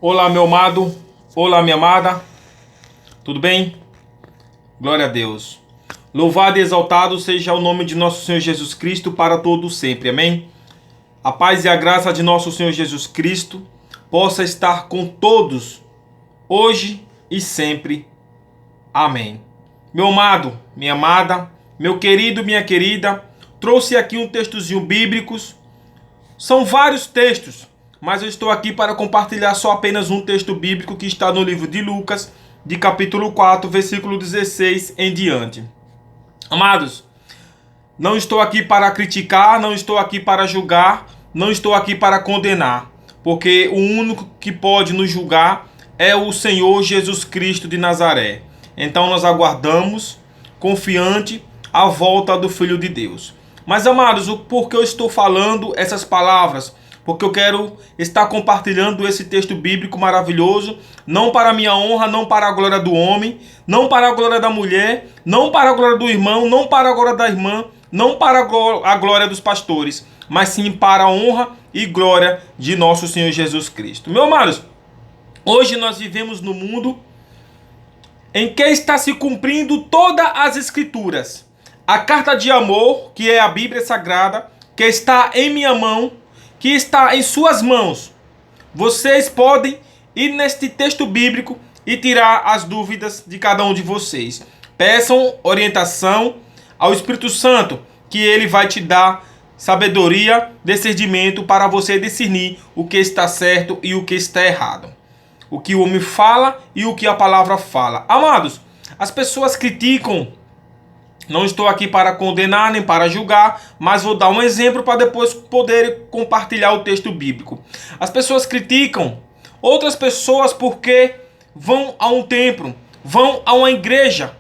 Olá, meu amado. Olá, minha amada. Tudo bem? Glória a Deus. Louvado e exaltado seja o nome de nosso Senhor Jesus Cristo para todos sempre. Amém? A paz e a graça de nosso Senhor Jesus Cristo possa estar com todos, hoje e sempre. Amém. Meu amado, minha amada, meu querido, minha querida, trouxe aqui um textozinho bíblico. São vários textos, mas eu estou aqui para compartilhar só apenas um texto bíblico que está no livro de Lucas, de capítulo 4, versículo 16 em diante. Amados, não estou aqui para criticar, não estou aqui para julgar, não estou aqui para condenar, porque o único que pode nos julgar é o Senhor Jesus Cristo de Nazaré. Então nós aguardamos, confiante, a volta do Filho de Deus. Mas, amados, por que eu estou falando essas palavras? Porque eu quero estar compartilhando esse texto bíblico maravilhoso, não para a minha honra, não para a glória do homem, não para a glória da mulher, não para a glória do irmão, não para a glória da irmã, não para a glória dos pastores, mas sim para a honra e glória de nosso Senhor Jesus Cristo. Meus amados, hoje nós vivemos no mundo em que está se cumprindo todas as escrituras. A carta de amor, que é a Bíblia Sagrada, que está em minha mão, que está em suas mãos. Vocês podem ir neste texto bíblico e tirar as dúvidas de cada um de vocês. Peçam orientação ao Espírito Santo, que ele vai te dar sabedoria, discernimento para você discernir o que está certo e o que está errado. O que o homem fala e o que a palavra fala. Amados, as pessoas criticam. Não estou aqui para condenar nem para julgar, mas vou dar um exemplo para depois poder compartilhar o texto bíblico. As pessoas criticam outras pessoas porque vão a um templo, vão a uma igreja,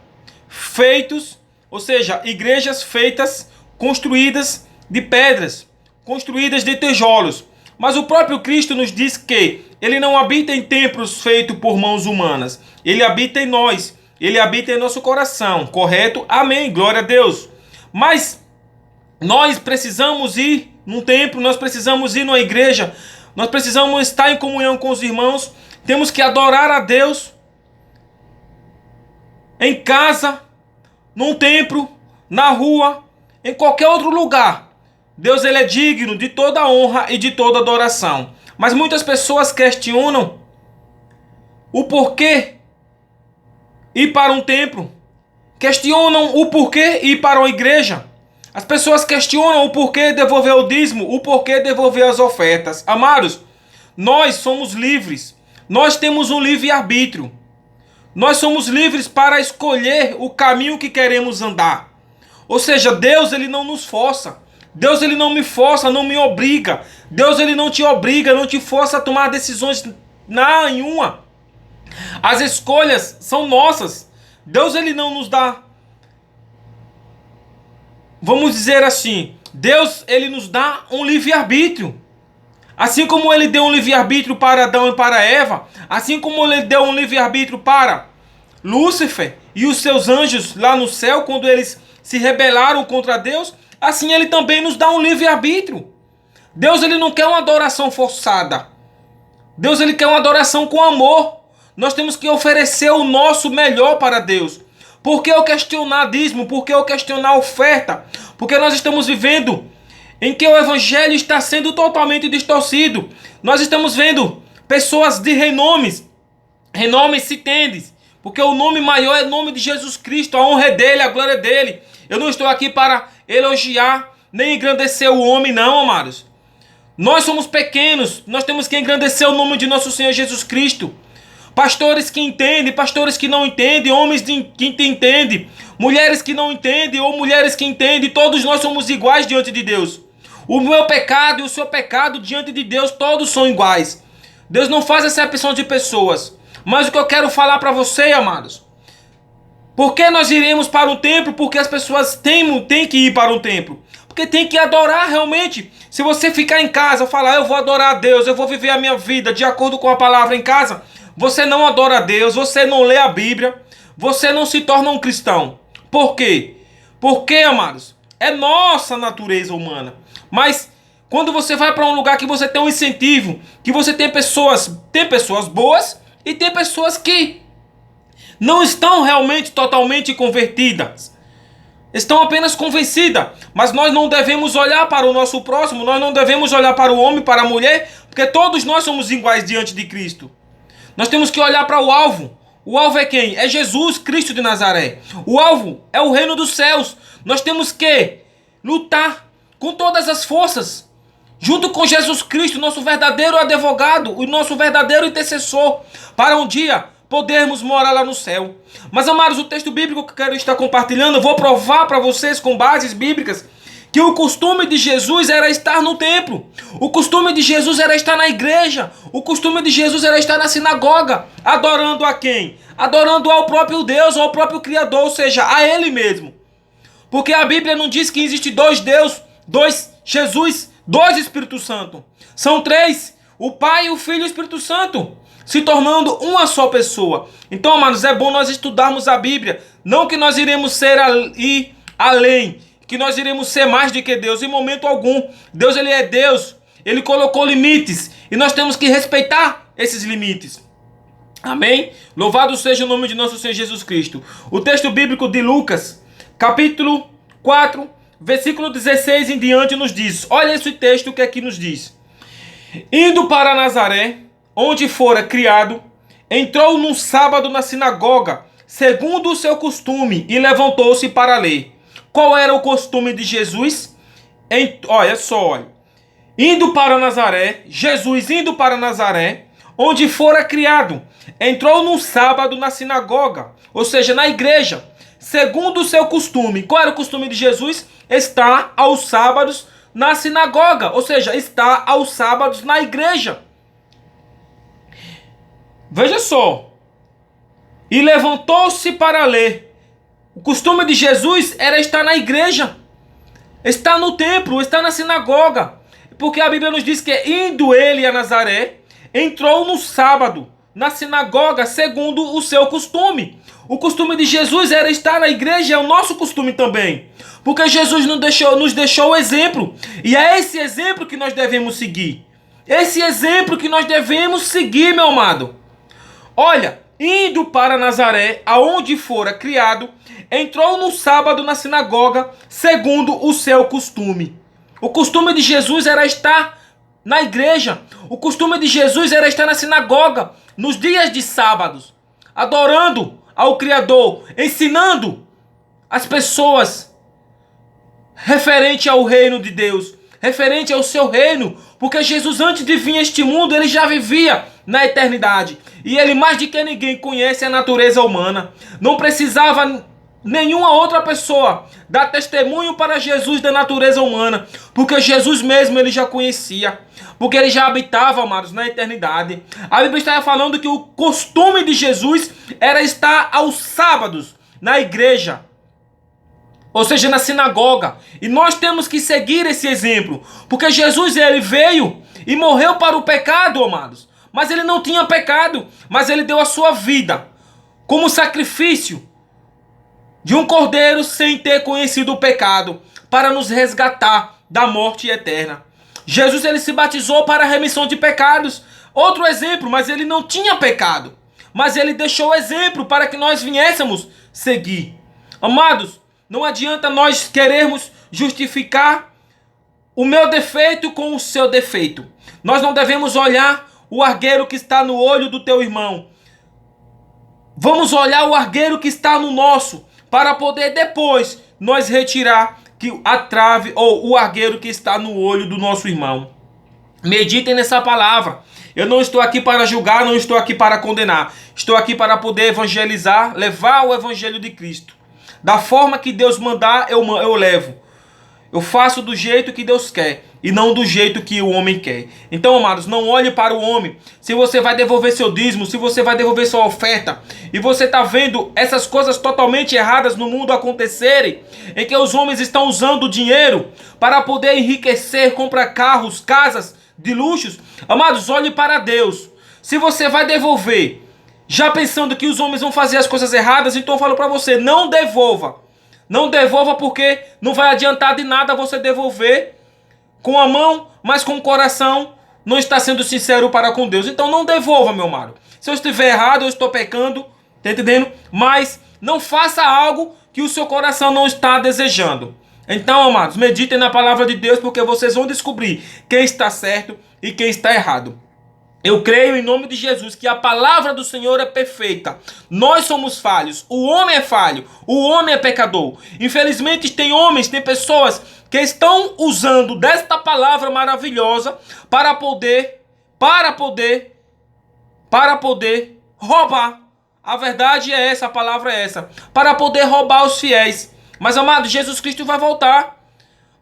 igrejas feitas, construídas de pedras, construídas de tijolos. Mas o próprio Cristo nos diz que ele não habita em templos feitos por mãos humanas, ele habita em nós. Ele habita em nosso coração, correto? Amém, glória a Deus. Mas nós precisamos ir num templo, nós precisamos ir numa igreja, nós precisamos estar em comunhão com os irmãos, temos que adorar a Deus em casa, num templo, na rua, em qualquer outro lugar. Deus, ele é digno de toda honra e de toda adoração. Mas muitas pessoas questionam o porquê ir para um templo, questionam o porquê ir para uma igreja. As pessoas questionam o porquê devolver o dízimo, o porquê devolver as ofertas. Amados, nós somos livres. Nós temos um livre-arbítrio. Nós somos livres para escolher o caminho que queremos andar. Ou seja, Deus, ele não nos força. Deus, ele não me força, não me obriga. Deus, ele não te obriga, não te força a tomar decisões nenhuma. As escolhas são nossas. Deus, ele não nos dá, vamos dizer assim, Deus, ele nos dá um livre-arbítrio. Assim como ele deu um livre-arbítrio para Adão e para Eva, assim como ele deu um livre-arbítrio para Lúcifer e os seus anjos lá no céu, quando eles se rebelaram contra Deus, assim ele também nos dá um livre-arbítrio. Deus, ele não quer uma adoração forçada. Deus, ele quer uma adoração com amor. Nós temos que oferecer o nosso melhor para Deus. Por que eu questionar dízimo? Por que eu questionar oferta? Porque nós estamos vivendo em que o evangelho está sendo totalmente distorcido. Nós estamos vendo pessoas de renomes. Renomes se tendem. Porque o nome maior é o nome de Jesus Cristo. A honra é dele, a glória é dele. Eu não estou aqui para elogiar nem engrandecer o homem, não, amados. Nós somos pequenos. Nós temos que engrandecer o nome de nosso Senhor Jesus Cristo. Pastores que entendem, pastores que não entendem, homens que entendem, mulheres que não entendem ou mulheres que entendem, todos nós somos iguais diante de Deus. O meu pecado e o seu pecado diante de Deus, todos são iguais. Deus não faz acepção de pessoas. Mas o que eu quero falar para você, amados, por que nós iremos para um templo? Porque as pessoas têm que ir para um templo. Porque tem que adorar realmente. Se você ficar em casa e falar, eu vou adorar a Deus, eu vou viver a minha vida de acordo com a palavra em casa, você não adora a Deus, você não lê a Bíblia, você não se torna um cristão. Por quê? Porque, amados, é nossa natureza humana. Mas Quando você vai para um lugar que você tem um incentivo, que você tem pessoas boas e tem pessoas que não estão realmente totalmente convertidas. Estão apenas convencidas. Mas nós não devemos olhar para o nosso próximo, nós não devemos olhar para o homem, para a mulher, porque todos nós somos iguais diante de Cristo. Nós temos que olhar para o alvo. O alvo é quem? É Jesus Cristo de Nazaré. O alvo é o reino dos céus. Nós temos que lutar com todas as forças, junto com Jesus Cristo, nosso verdadeiro advogado, o nosso verdadeiro intercessor, para um dia podermos morar lá no céu. Mas, amados, o texto bíblico que eu quero estar compartilhando, eu vou provar para vocês com bases bíblicas que o costume de Jesus era estar no templo. O costume de Jesus era estar na igreja. O costume de Jesus era estar na sinagoga. Adorando a quem? Adorando ao próprio Deus, ao próprio Criador, ou seja, a Ele mesmo. Porque a Bíblia não diz que existe dois Deus, dois Jesus, dois Espírito Santo. São três, o Pai, o Filho e o Espírito Santo, se tornando uma só pessoa. Então, amados, é bom nós estudarmos a Bíblia. Não que nós iremos ser além, que nós iremos ser mais do que Deus, em momento algum. Deus, Ele é Deus, Ele colocou limites e nós temos que respeitar esses limites. Amém? Louvado seja o nome de nosso Senhor Jesus Cristo. O texto bíblico de Lucas, capítulo 4, versículo 16 em diante nos diz. Olha esse texto que aqui nos diz. Indo para Nazaré, onde fora criado, entrou num sábado na sinagoga, segundo o seu costume, e levantou-se para ler. Qual era o costume de Jesus? Olha só. Indo para Nazaré, Jesus indo para Nazaré, onde fora criado, entrou num sábado na sinagoga, ou seja, na igreja, segundo o seu costume. Qual era o costume de Jesus? Estar aos sábados na sinagoga, ou seja, estar aos sábados na igreja. Veja só. E levantou-se para ler. O costume de Jesus era estar na igreja, estar no templo, estar na sinagoga. Porque a Bíblia nos diz que indo ele a Nazaré, entrou no sábado na sinagoga segundo o seu costume. O costume de Jesus era estar na igreja, é o nosso costume também. Porque Jesus nos deixou o exemplo. E é esse exemplo que nós devemos seguir. Esse exemplo que nós devemos seguir, meu amado. Olha, indo para Nazaré, aonde fora criado, entrou no sábado na sinagoga, segundo o seu costume. O costume de Jesus era estar na igreja. O costume de Jesus era estar na sinagoga, nos dias de sábados, adorando ao Criador, ensinando as pessoas referente ao reino de Deus, referente ao seu reino, porque Jesus, antes de vir a este mundo, ele já vivia na eternidade. E ele, mais do que ninguém, conhece a natureza humana. Não precisava nenhuma outra pessoa dar testemunho para Jesus da natureza humana, porque Jesus mesmo ele já conhecia, porque ele já habitava, amados, na eternidade. A Bíblia está falando que o costume de Jesus era estar aos sábados na igreja, ou seja, na sinagoga. E nós temos que seguir esse exemplo, porque Jesus ele veio e morreu para o pecado, amados. Mas ele não tinha pecado, mas ele deu a sua vida como sacrifício de um cordeiro sem ter conhecido o pecado, para nos resgatar da morte eterna. Jesus ele se batizou para a remissão de pecados. Outro exemplo, mas ele não tinha pecado, mas ele deixou o exemplo para que nós viéssemos seguir. Amados, não adianta nós querermos justificar o meu defeito com o seu defeito. Nós não devemos olhar o argueiro que está no olho do teu irmão. Vamos olhar o argueiro que está no nosso, para poder depois nós retirar a trave ou o argueiro que está no olho do nosso irmão. Meditem nessa palavra. Eu não estou aqui para julgar, não estou aqui para condenar. Estou aqui para poder evangelizar, levar o evangelho de Cristo. Da forma que Deus mandar, eu levo. Eu faço do jeito que Deus quer e não do jeito que o homem quer. Então, amados, não olhe para o homem. Se você vai devolver seu dízimo, se você vai devolver sua oferta, e você está vendo essas coisas totalmente erradas no mundo acontecerem, em que os homens estão usando o dinheiro para poder enriquecer, comprar carros, casas de luxos, amados, olhe para Deus. Se você vai devolver, já pensando que os homens vão fazer as coisas erradas, então eu falo para você, não devolva. Não devolva, porque não vai adiantar de nada você devolver com a mão mas com o coração não está sendo sincero para com Deus. Então não devolva, meu amado. Se eu estiver errado, eu estou pecando, tá entendendo? Mas não faça algo que o seu coração não está desejando. Então, amados, meditem na palavra de Deus, porque vocês vão descobrir quem está certo e quem está errado. Eu creio em nome de Jesus que a palavra do Senhor é perfeita. Nós somos falhos. O homem é falho. O homem é pecador. Infelizmente tem homens, tem pessoas que estão usando desta palavra maravilhosa para poder roubar. A verdade é essa, a palavra é essa. Para poder roubar os fiéis. Mas, amado, Jesus Cristo vai voltar.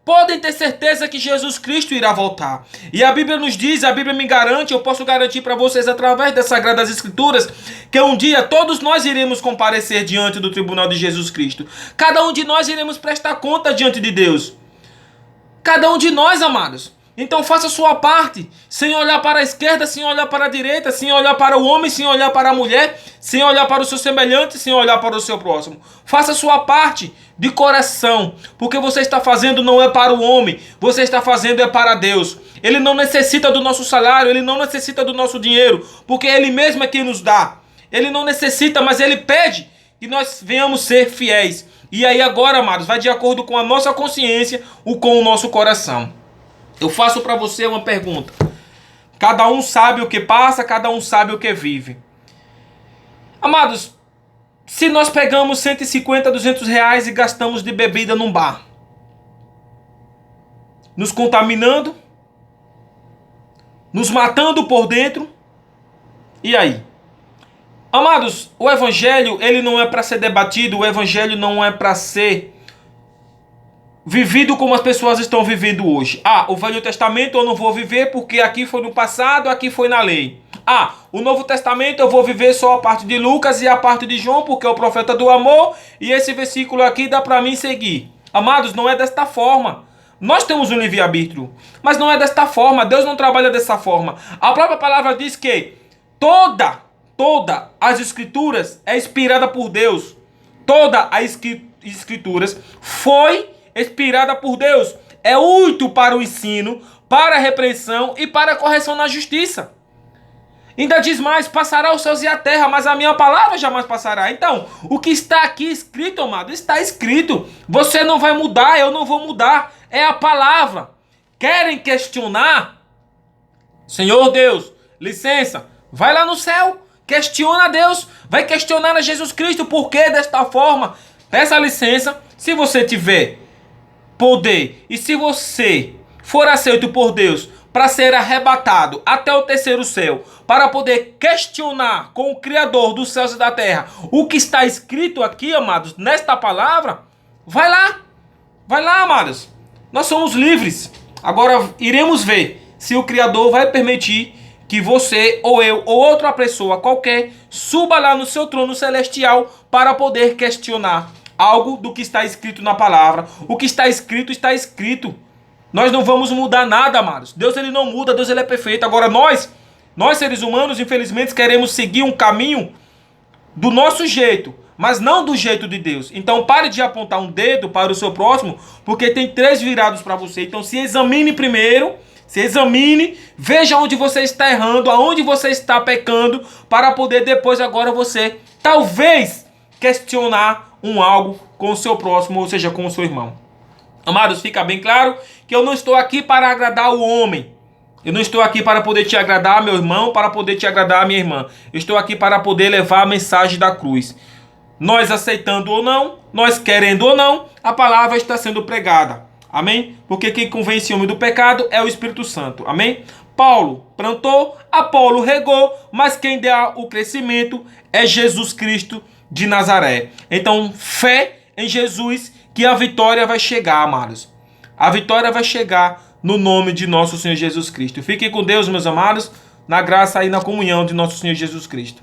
Podem ter certeza que Jesus Cristo irá voltar. E a Bíblia nos diz, a Bíblia me garante, eu posso garantir para vocês através das Sagradas Escrituras, que um dia todos nós iremos comparecer diante do tribunal de Jesus Cristo. Cada um de nós iremos prestar conta diante de Deus. Cada um de nós, amados. Então faça a sua parte, sem olhar para a esquerda, sem olhar para a direita, sem olhar para o homem, sem olhar para a mulher, sem olhar para o seu semelhante, sem olhar para o seu próximo. Faça a sua parte de coração, porque você está fazendo não é para o homem, você está fazendo é para Deus. Ele não necessita do nosso salário, ele não necessita do nosso dinheiro, porque ele mesmo é quem nos dá. Ele não necessita, mas ele pede que nós venhamos ser fiéis. E aí agora, amados, vai de acordo com a nossa consciência ou com o nosso coração. Eu faço para você uma pergunta. Cada um sabe o que passa, cada um sabe o que vive. Amados, se nós pegamos 150, 200 reais e gastamos de bebida num bar, nos contaminando, nos matando por dentro, e aí? Amados, o evangelho, ele não é para ser debatido, o evangelho não é para ser vivido como as pessoas estão vivendo hoje. O Velho Testamento eu não vou viver porque aqui foi no passado, aqui foi na lei. O Novo Testamento eu vou viver só a parte de Lucas e a parte de João, porque é o profeta do amor, e esse versículo aqui dá para mim seguir. Amados, não é desta forma. Nós temos um livre-arbítrio, mas não é desta forma. Deus não trabalha dessa forma. A própria palavra diz que toda as escrituras é inspirada por Deus. Toda as escrituras foi inspirada por Deus, é útil para o ensino, para a repreensão e para a correção na justiça. Ainda diz mais, passará os céus e a terra, mas a minha palavra jamais passará. Então, o que está aqui escrito, amado, está escrito. Você não vai mudar, eu não vou mudar, é a palavra. Querem questionar? Senhor Deus, licença, vai lá no céu, questiona a Deus, vai questionar a Jesus Cristo, por que desta forma? Peça licença, se você tiver poder, e se você for aceito por Deus para ser arrebatado até o terceiro céu, para poder questionar com o Criador dos céus e da terra o que está escrito aqui, amados, nesta palavra, vai lá, amados, nós somos livres. Agora iremos ver se o Criador vai permitir que você, ou eu, ou outra pessoa qualquer, suba lá no seu trono celestial para poder questionar algo do que está escrito na palavra. O que está escrito, está escrito. Nós não vamos mudar nada, amados. Deus, ele não muda, Deus, ele é perfeito. Agora nós seres humanos, infelizmente, queremos seguir um caminho do nosso jeito, mas não do jeito de Deus. Então pare de apontar um dedo para o seu próximo, porque tem 3 virados para você. Então se examine primeiro, veja onde você está errando, aonde você está pecando, para poder depois agora você, talvez, questionar algo com o seu próximo, ou seja, com o seu irmão. Amados, fica bem claro que eu não estou aqui para agradar o homem. Eu não estou aqui para poder te agradar, meu irmão, para poder te agradar, minha irmã. Eu estou aqui para poder levar a mensagem da cruz. Nós aceitando ou não, nós querendo ou não, a palavra está sendo pregada. Amém? Porque quem convence o homem do pecado é o Espírito Santo. Amém? Paulo plantou, Apolo regou, mas quem dá o crescimento é Jesus Cristo de Nazaré. Então, fé em Jesus, que a vitória vai chegar, amados. A vitória vai chegar no nome de nosso Senhor Jesus Cristo. Fiquem com Deus, meus amados, na graça e na comunhão de nosso Senhor Jesus Cristo.